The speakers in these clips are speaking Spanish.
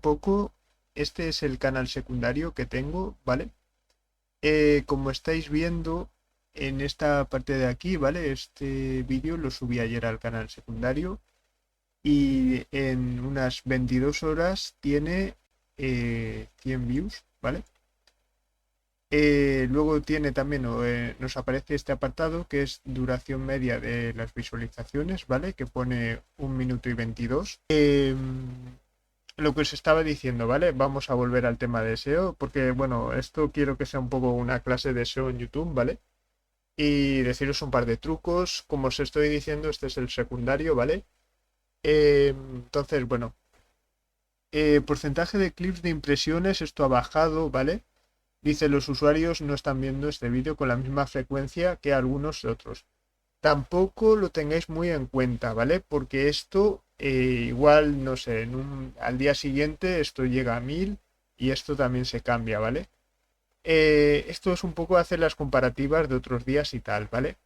Poco, este es el canal secundario que tengo, ¿vale? Como estáis viendo en esta parte de aquí, ¿vale? Este vídeo lo subí ayer al canal secundario y en unas 22 horas tiene 100 views, ¿vale? Luego tiene también, nos aparece este apartado que es duración media de las visualizaciones, ¿vale? Que pone 1 minuto y 22. Lo que os estaba diciendo, ¿vale? Vamos a volver al tema de SEO, porque bueno, esto quiero que sea un poco una clase de SEO en YouTube, ¿vale? Y deciros un par de trucos. Como os estoy diciendo, este es el secundario, ¿vale? Entonces, bueno, porcentaje de clips de impresiones, esto ha bajado, ¿vale? Dice, los usuarios no están viendo este vídeo con la misma frecuencia que algunos otros. Tampoco lo tengáis muy en cuenta, ¿vale? Porque esto, igual, no sé, al día siguiente esto llega a 1000 y esto también se cambia, ¿vale? Esto es un poco hacer las comparativas de otros días y tal, ¿vale?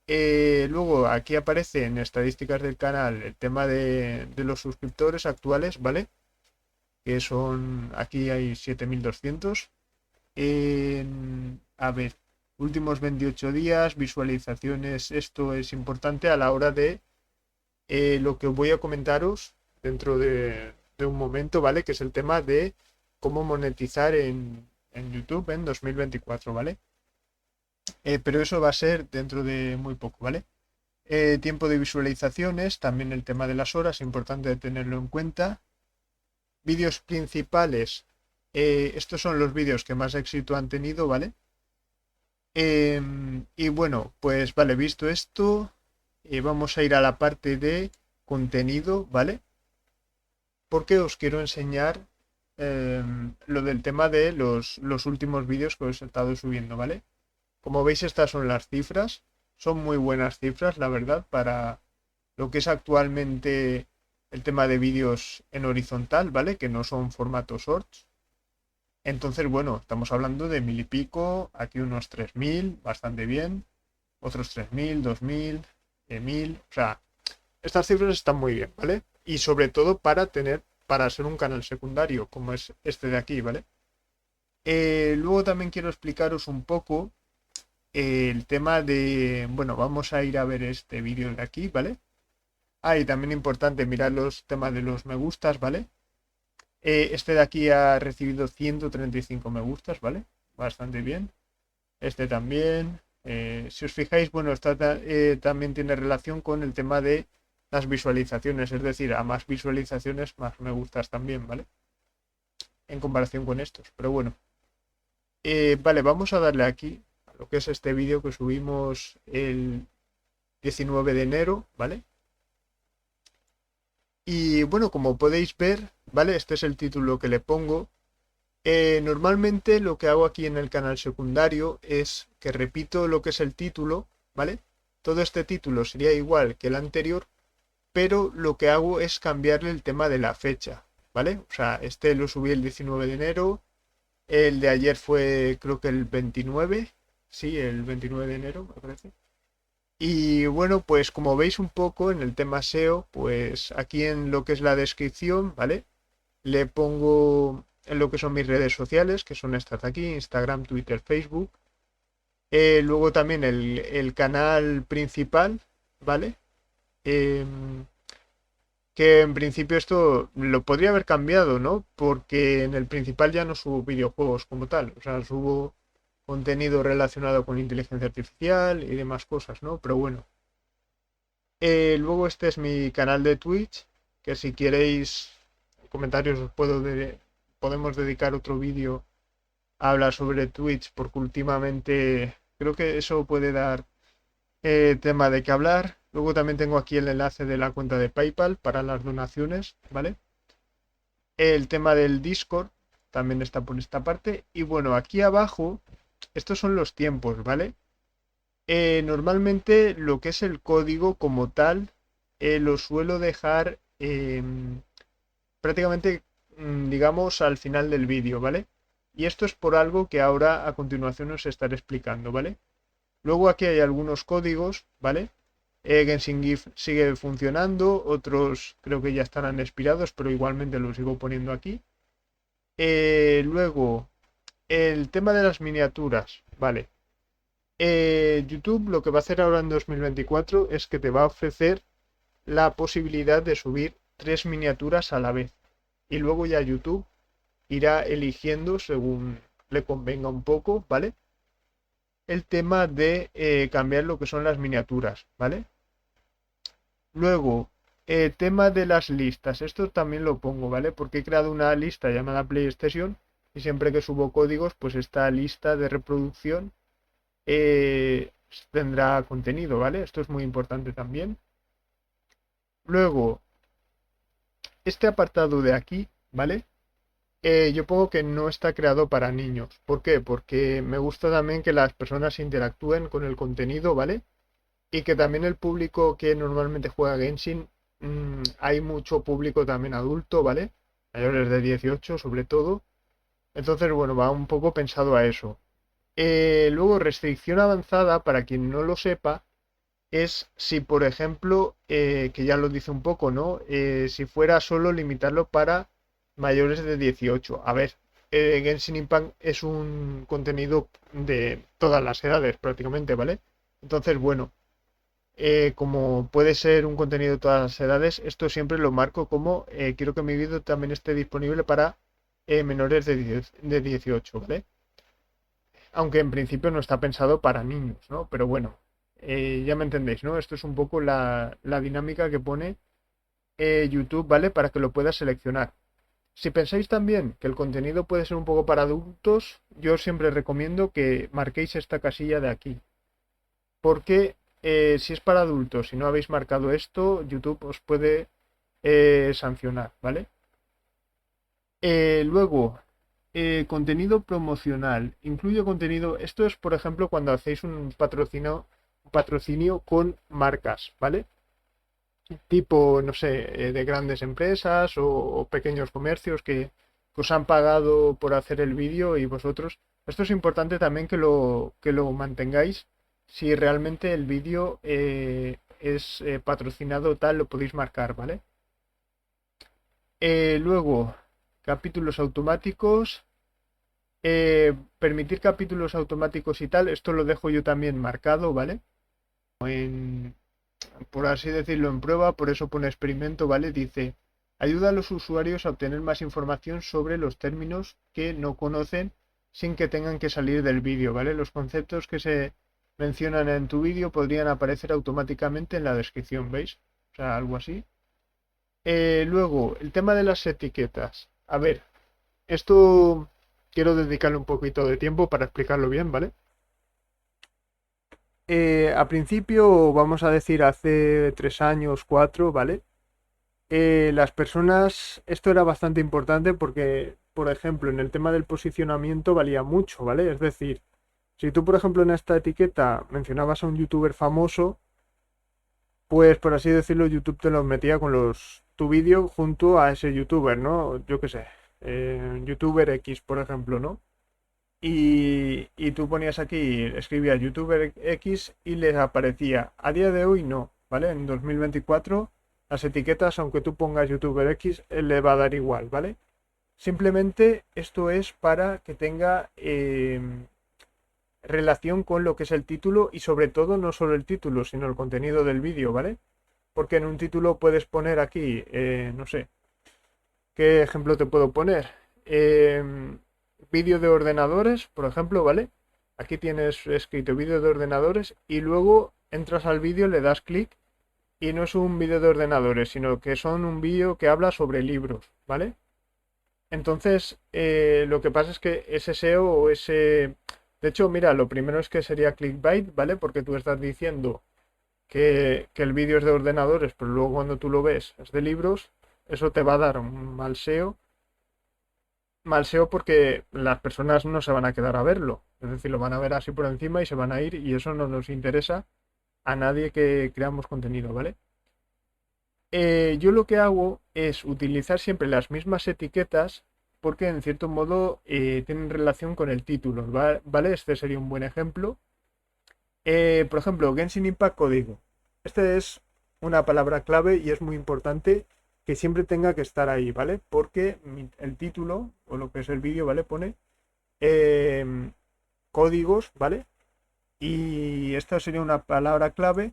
Luego aquí aparece en estadísticas del canal el tema de los suscriptores actuales, ¿vale? Que son, aquí hay 7200. A ver, últimos 28 días, visualizaciones, esto es importante a la hora de lo que voy a comentaros dentro de un momento, ¿vale? Que es el tema de cómo monetizar en YouTube en 2024, ¿vale? Pero eso va a ser dentro de muy poco, ¿vale? Tiempo de visualizaciones, también el tema de las horas, importante tenerlo en cuenta. Vídeos principales, estos son los vídeos que más éxito han tenido, ¿vale? Y bueno, pues vale, visto esto, vamos a ir a la parte de contenido, ¿vale? Porque os quiero enseñar lo del tema de los últimos vídeos que os he estado subiendo, ¿vale? Como veis, estas son las cifras. Son muy buenas cifras, la verdad, para lo que es actualmente el tema de vídeos en horizontal, ¿vale? Que no son formato shorts. Entonces, bueno, estamos hablando de 1000 y pico, aquí unos 3000, bastante bien. Otros 3000, 2000, 1000. O sea, estas cifras están muy bien, ¿vale? Y sobre todo para ser un canal secundario, como es este de aquí, ¿vale? Luego también quiero explicaros un poco el tema de, bueno, vamos a ir a ver este vídeo de aquí, ¿vale? Ah, y también importante mirar los temas de los me gustas, ¿vale? Este de aquí ha recibido 135 me gustas, ¿vale? Bastante bien. Este también. Si os fijáis, bueno, también tiene relación con el tema de las visualizaciones, es decir, a más visualizaciones, más me gustas también, ¿vale? En comparación con estos. Pero bueno, vale, vamos a darle aquí a lo que es este vídeo que subimos el 19 de enero, ¿vale? Y bueno, como podéis ver, ¿vale? Este es el título que le pongo. Normalmente lo que hago aquí en el canal secundario es que repito lo que es el título, ¿vale? Todo este título sería igual que el anterior, pero lo que hago es cambiarle el tema de la fecha, ¿vale? O sea, este lo subí el 19 de enero, el de ayer fue creo que el 29, sí, el 29 de enero, me parece. Y bueno, pues como veis un poco en el tema SEO, pues aquí en lo que es la descripción, ¿vale? Le pongo en lo que son mis redes sociales, que son estas de aquí, Instagram, Twitter, Facebook. Luego también el canal principal, ¿vale? Em, que en principio esto lo podría haber cambiado, ¿no? Porque en el principal ya no subo videojuegos como tal, o sea, subo contenido relacionado con inteligencia artificial y demás cosas, ¿no? Pero bueno. Luego este es mi canal de Twitch, que si queréis comentarios podemos dedicar otro vídeo a hablar sobre Twitch, porque últimamente creo que eso puede dar tema de qué hablar. Luego también tengo aquí el enlace de la cuenta de PayPal para las donaciones, ¿vale? El tema del Discord también está por esta parte. Y bueno, aquí abajo, estos son los tiempos, ¿vale? Normalmente lo que es el código como tal, lo suelo dejar prácticamente, digamos, al final del vídeo, ¿vale? Y esto es por algo que ahora a continuación os estaré explicando, ¿vale? Luego aquí hay algunos códigos, ¿vale? Genshin GIF sigue funcionando, otros creo que ya estarán expirados, pero igualmente lo sigo poniendo aquí. Luego, el tema de las miniaturas, vale. YouTube lo que va a hacer ahora en 2024 es que te va a ofrecer la posibilidad de subir 3 miniaturas a la vez. Y luego ya YouTube irá eligiendo según le convenga un poco, ¿vale? El tema de cambiar lo que son las miniaturas, ¿vale? Luego, el tema de las listas. Esto también lo pongo, ¿vale? Porque he creado una lista llamada PlayStation y siempre que subo códigos, pues esta lista de reproducción eh, tendrá contenido, ¿vale? Esto es muy importante también. Luego, este apartado de aquí, ¿vale? Yo pongo que no está creado para niños. ¿Por qué? Porque me gusta también que las personas interactúen con el contenido, ¿vale? Y que también el público que normalmente juega Genshin, hay mucho público también adulto, ¿vale? Mayores de 18 sobre todo. Entonces, bueno, va un poco pensado a eso. Luego, restricción avanzada, para quien no lo sepa, es si, por ejemplo, que ya lo dice un poco, ¿no? Si fuera solo limitarlo para mayores de 18. A ver, Genshin Impact es un contenido de todas las edades prácticamente, ¿vale? Entonces, bueno, como puede ser un contenido de todas las edades, esto siempre lo marco como quiero que mi vídeo también esté disponible para menores de 18, ¿vale? Aunque en principio no está pensado para niños, ¿no? Pero bueno, ya me entendéis, ¿no? Esto es un poco la dinámica que pone YouTube, ¿vale? Para que lo puedas seleccionar. Si pensáis también que el contenido puede ser un poco para adultos, yo siempre recomiendo que marquéis esta casilla de aquí. Porque si es para adultos y no habéis marcado esto, YouTube os puede sancionar, ¿vale? Luego, contenido promocional. Incluye contenido. Esto es, por ejemplo, cuando hacéis un patrocinio con marcas, ¿vale? Tipo, no sé, de grandes empresas o pequeños comercios que os han pagado por hacer el vídeo y vosotros. Esto es importante también que lo mantengáis. Si realmente el vídeo es patrocinado tal, lo podéis marcar, ¿vale? Luego, capítulos automáticos. Permitir capítulos automáticos y tal, esto lo dejo yo también marcado, ¿vale? Por así decirlo, en prueba, por eso pone experimento, ¿vale? Dice, ayuda a los usuarios a obtener más información sobre los términos que no conocen sin que tengan que salir del vídeo, ¿vale? Los conceptos que se mencionan en tu vídeo podrían aparecer automáticamente en la descripción, ¿veis? O sea, algo así. Luego, el tema de las etiquetas. A ver, esto quiero dedicarle un poquito de tiempo para explicarlo bien, ¿vale? A principio, vamos a decir hace 3 años, 4, ¿vale? Las personas, esto era bastante importante porque, por ejemplo, en el tema del posicionamiento valía mucho, ¿vale? Es decir, si tú, por ejemplo, en esta etiqueta mencionabas a un youtuber famoso, pues por así decirlo, YouTube te los metía con tu vídeo junto a ese youtuber, ¿no? Yo qué sé, youtuber X, por ejemplo, ¿no? Y tú ponías aquí, escribías youtuber X y les aparecía. A día de hoy no, ¿vale? En 2024 las etiquetas, aunque tú pongas youtuber X, él le va a dar igual, ¿vale? Simplemente esto es para que tenga relación con lo que es el título y sobre todo no solo el título, sino el contenido del vídeo, ¿vale? Porque en un título puedes poner aquí, no sé, ¿qué ejemplo te puedo poner? Vídeo de ordenadores, por ejemplo, ¿vale? Aquí tienes escrito vídeo de ordenadores y luego entras al vídeo, le das clic y no es un vídeo de ordenadores, sino que son un vídeo que habla sobre libros, ¿vale? Entonces, lo que pasa es que ese SEO o ese... De hecho, mira, lo primero es que sería clickbait, ¿vale? Porque tú estás diciendo que el vídeo es de ordenadores, pero luego cuando tú lo ves es de libros, eso te va a dar un mal SEO. Mal SEO porque las personas no se van a quedar a verlo. Es decir, lo van a ver así por encima y se van a ir y eso no nos interesa a nadie que creamos contenido, ¿vale? Yo lo que hago es utilizar siempre las mismas etiquetas porque en cierto modo tienen relación con el título, ¿vale? Este sería un buen ejemplo. Por ejemplo, Genshin Impact código. Esta es una palabra clave y es muy importante que siempre tenga que estar ahí, ¿vale? Porque el título o lo que es el vídeo, ¿vale? Pone em, códigos, ¿vale? Y esta sería una palabra clave.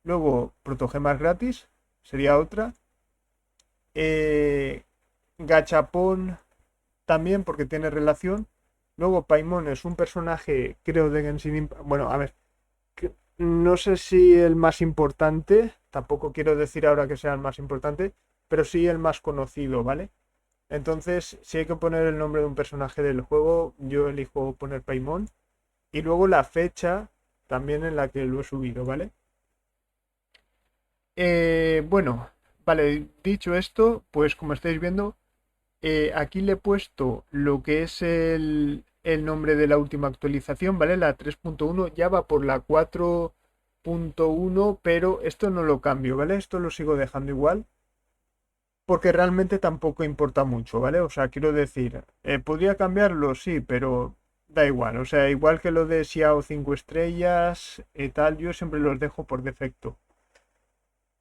Luego, protogemas gratis sería otra. Eh, Gachapon también porque tiene relación. Luego, Paimon es un personaje, creo, de Genshin Impact. Bueno, a ver, no sé si el más importante, tampoco quiero decir ahora que sea el más importante, pero sí el más conocido, ¿vale? Entonces, si hay que poner el nombre de un personaje del juego, yo elijo poner Paimon. Y luego la fecha también en la que lo he subido, ¿vale? Bueno, vale, dicho esto, pues como estáis viendo, aquí le he puesto lo que es el nombre de la última actualización, ¿vale? La 3.1 ya va por la 4.1, pero esto no lo cambio, ¿vale? Esto lo sigo dejando igual, porque realmente tampoco importa mucho, ¿vale? O sea, quiero decir, podría cambiarlo, sí, pero da igual. O sea, igual que lo de Xiao 5 estrellas y tal, yo siempre los dejo por defecto.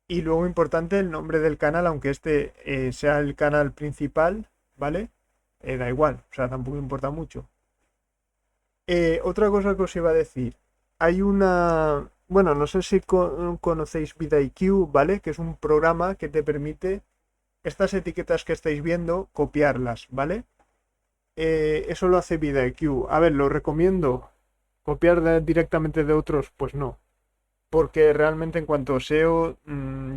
Y luego importante el nombre del canal, aunque este sea el canal principal, ¿vale? Da igual, o sea, tampoco importa mucho. Otra cosa que os iba a decir, hay una, bueno, no sé si conocéis VidIQ, ¿vale? Que es un programa que te permite estas etiquetas que estáis viendo, copiarlas, ¿vale? Eso lo hace VidIQ. A ver, lo recomiendo. Copiar directamente de otros, pues no. Porque realmente en cuanto a SEO,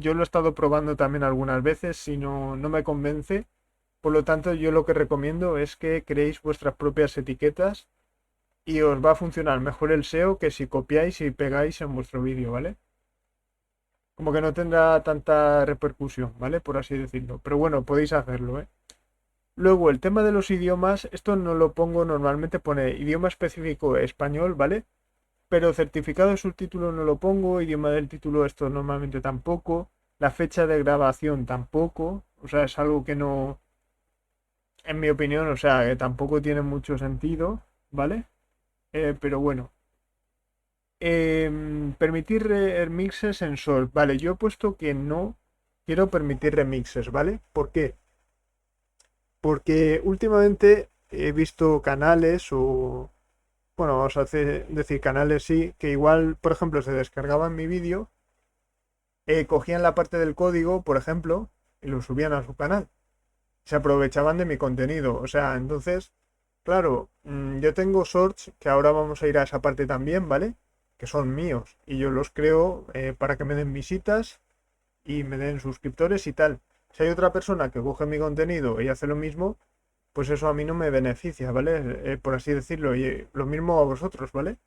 yo lo he estado probando también algunas veces y no me convence. Por lo tanto, yo lo que recomiendo es que creéis vuestras propias etiquetas y os va a funcionar mejor el SEO que si copiáis y pegáis en vuestro vídeo, ¿vale? Como que no tendrá tanta repercusión, ¿vale? Por así decirlo. Pero bueno, podéis hacerlo, ¿eh? Luego, el tema de los idiomas, esto no lo pongo normalmente, pone idioma específico español, ¿vale? Pero certificado de subtítulo no lo pongo, idioma del título esto normalmente tampoco, la fecha de grabación tampoco, o sea, es algo que no, en mi opinión, o sea, que tampoco tiene mucho sentido, ¿vale? Pero bueno. Permitir remixes en Sol, vale, yo he puesto que no quiero permitir remixes, ¿vale? ¿Por qué? Porque últimamente he visto canales o, bueno, vamos a decir canales, sí, que igual, por ejemplo, se descargaban mi vídeo, cogían la parte del código, por ejemplo, y lo subían a su canal. Se aprovechaban de mi contenido. O sea, entonces, claro, yo tengo shorts, que ahora vamos a ir a esa parte también, ¿vale? Que son míos. Y yo los creo para que me den visitas y me den suscriptores y tal. Si hay otra persona que coge mi contenido y hace lo mismo, pues eso a mí no me beneficia, ¿vale? Por así decirlo. Y lo mismo a vosotros, ¿vale?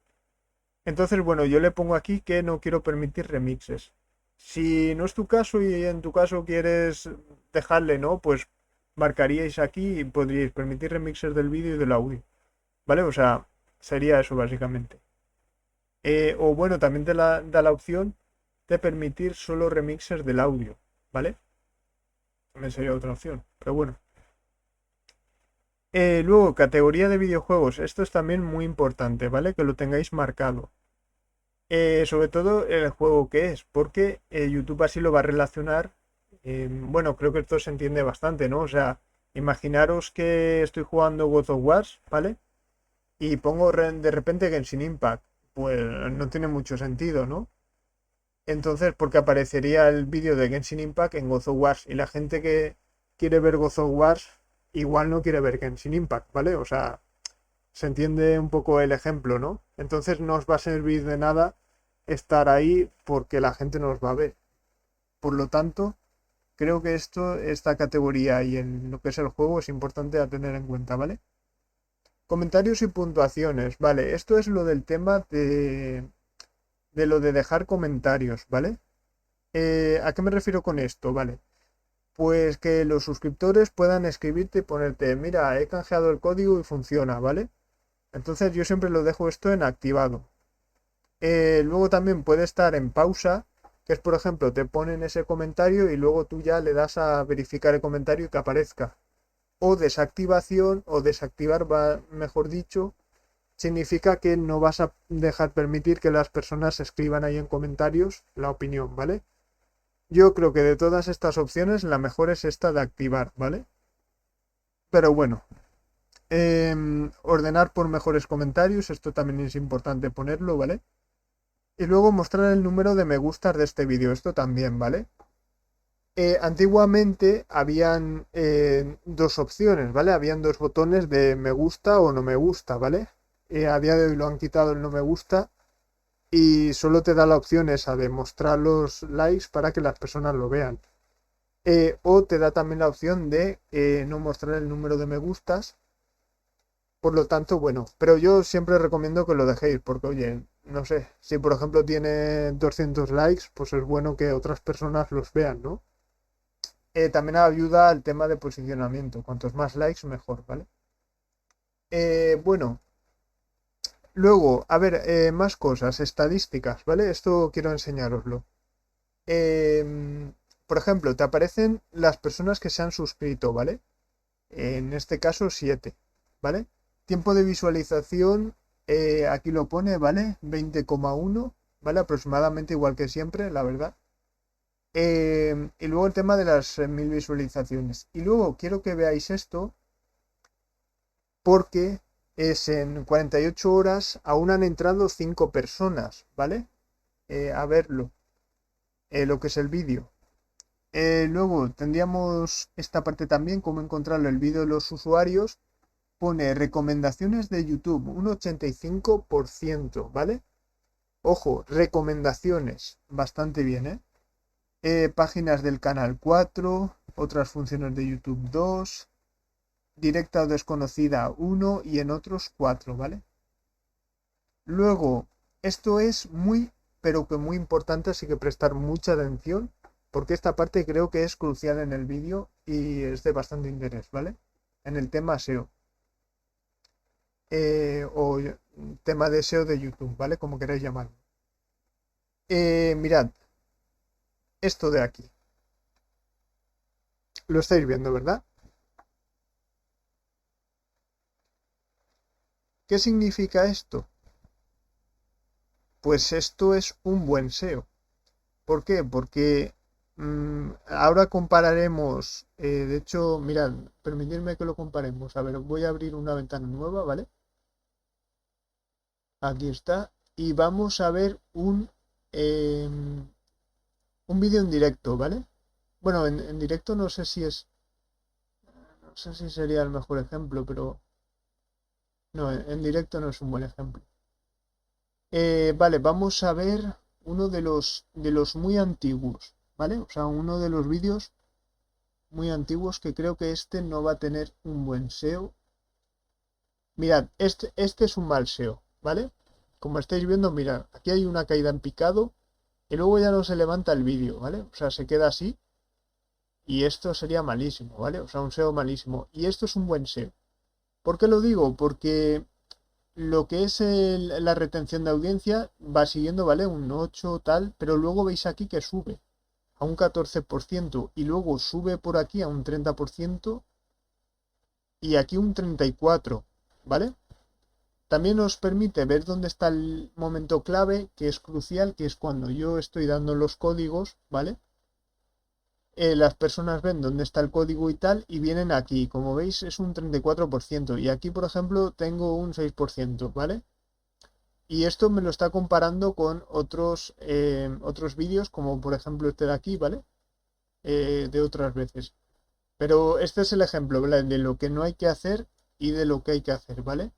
Entonces, bueno, yo le pongo aquí que no quiero permitir remixes. Si no es tu caso y en tu caso quieres dejarle, ¿no? Pues marcaríais aquí y podríais permitir remixes del vídeo y del audio, ¿vale? O sea, sería eso básicamente. O bueno, también te da la opción de permitir solo remixes del audio, ¿vale? También sería otra opción, pero bueno. Luego, categoría de videojuegos. Esto es también muy importante, ¿vale? Que lo tengáis marcado. Sobre todo el juego que es, porque YouTube así lo va a relacionar. Bueno, creo que esto se entiende bastante, ¿no? O sea, imaginaros que estoy jugando God of War, ¿vale? Y pongo de repente Genshin Impact. Pues no tiene mucho sentido, ¿no? Entonces, porque aparecería el vídeo de Genshin Impact en God of War y la gente que quiere ver God of War igual no quiere ver Genshin Impact, ¿vale? O sea, se entiende un poco el ejemplo, ¿no? Entonces no os va a servir de nada estar ahí porque la gente nos va a ver. Por lo tanto, creo que esta categoría y en lo que es el juego es importante a tener en cuenta, ¿vale? Comentarios y puntuaciones, vale, esto es lo del tema de lo de dejar comentarios, ¿vale? ¿A qué me refiero con esto? Vale, pues que los suscriptores puedan escribirte y ponerte, mira, he canjeado el código y funciona, ¿vale? Entonces yo siempre lo dejo esto en activado. Luego también puede estar en pausa, que es por ejemplo, te ponen ese comentario y luego tú ya le das a verificar el comentario y que aparezca. O desactivación, o desactivar, va, mejor dicho, significa que no vas a dejar permitir que las personas escriban ahí en comentarios la opinión, ¿vale? Yo creo que de todas estas opciones la mejor es esta de activar, ¿vale? Pero bueno, ordenar por mejores comentarios, esto también es importante ponerlo, ¿vale? Y luego mostrar el número de me gustas de este vídeo, esto también, ¿vale? Antiguamente habían dos opciones, ¿vale? Habían dos botones de me gusta o no me gusta, ¿vale? A día de hoy lo han quitado el no me gusta y solo te da la opción esa de mostrar los likes para que las personas lo vean. O te da también la opción de no mostrar el número de me gustas. Por lo tanto, bueno, pero yo siempre recomiendo que lo dejéis porque, oye, no sé, si por ejemplo tiene 200 likes, pues es bueno que otras personas los vean, ¿no? También ayuda al tema de posicionamiento. Cuantos más likes, mejor, ¿vale? Bueno, luego, a ver, más cosas, estadísticas, ¿vale? Esto quiero enseñároslo. Por ejemplo, te aparecen las personas que se han suscrito, ¿vale? En este caso, 7, ¿vale? Tiempo de visualización, aquí lo pone, ¿vale? 20,1, ¿vale? Aproximadamente igual que siempre, la verdad. Y luego el tema de las 1000 visualizaciones. Y luego quiero que veáis esto porque es en 48 horas aún han entrado 5 personas, ¿vale? A verlo, lo que es el vídeo. Luego tendríamos esta parte también, cómo encontrarlo, el vídeo de los usuarios. Pone recomendaciones de YouTube, un 85%, ¿vale? Ojo, recomendaciones, bastante bien, ¿eh? Páginas del canal 4, otras funciones de YouTube 2, directa o desconocida 1 y en otros 4, ¿vale? Luego, esto es muy, pero que muy importante, así que prestar mucha atención, porque esta parte creo que es crucial en el vídeo y es de bastante interés, ¿vale? En el tema SEO. O tema de SEO de YouTube, ¿vale? Como queráis llamarlo. Mirad, esto de aquí. Lo estáis viendo, ¿verdad? ¿Qué significa esto? Pues esto es un buen SEO. ¿Por qué? Porque ahora compararemos, de hecho, mirad, permitidme que lo comparemos. A ver, voy a abrir una ventana nueva, ¿vale? Aquí está. Y vamos a ver un vídeo en directo, ¿vale? Bueno, en directo no sé si es... No sé si sería el mejor ejemplo, pero... No, en directo no es un buen ejemplo. Vale, vamos a ver uno de los muy antiguos, ¿vale? O sea, uno de los vídeos muy antiguos que creo que este no va a tener un buen SEO. Mirad, este es un mal SEO, ¿vale? Como estáis viendo, mirad, aquí hay una caída en picado y luego ya no se levanta el vídeo, ¿vale? O sea, se queda así y esto sería malísimo, ¿vale? O sea, un SEO malísimo. Y esto es un buen SEO. ¿Por qué lo digo? Porque lo que es la retención de audiencia va siguiendo, ¿vale? Un 8 tal, pero luego veis aquí que sube a un 14% y luego sube por aquí a un 30% y aquí un 34%, ¿vale? También os permite ver dónde está el momento clave, que es crucial, que es cuando yo estoy dando los códigos, ¿vale? Las personas ven dónde está el código y tal y vienen aquí. Como veis es un 34% y aquí por ejemplo tengo un 6%, ¿vale? Y esto me lo está comparando con otros vídeos como por ejemplo este de aquí, ¿vale? De otras veces. Pero este es el ejemplo, ¿vale? De lo que no hay que hacer y de lo que hay que hacer, ¿vale?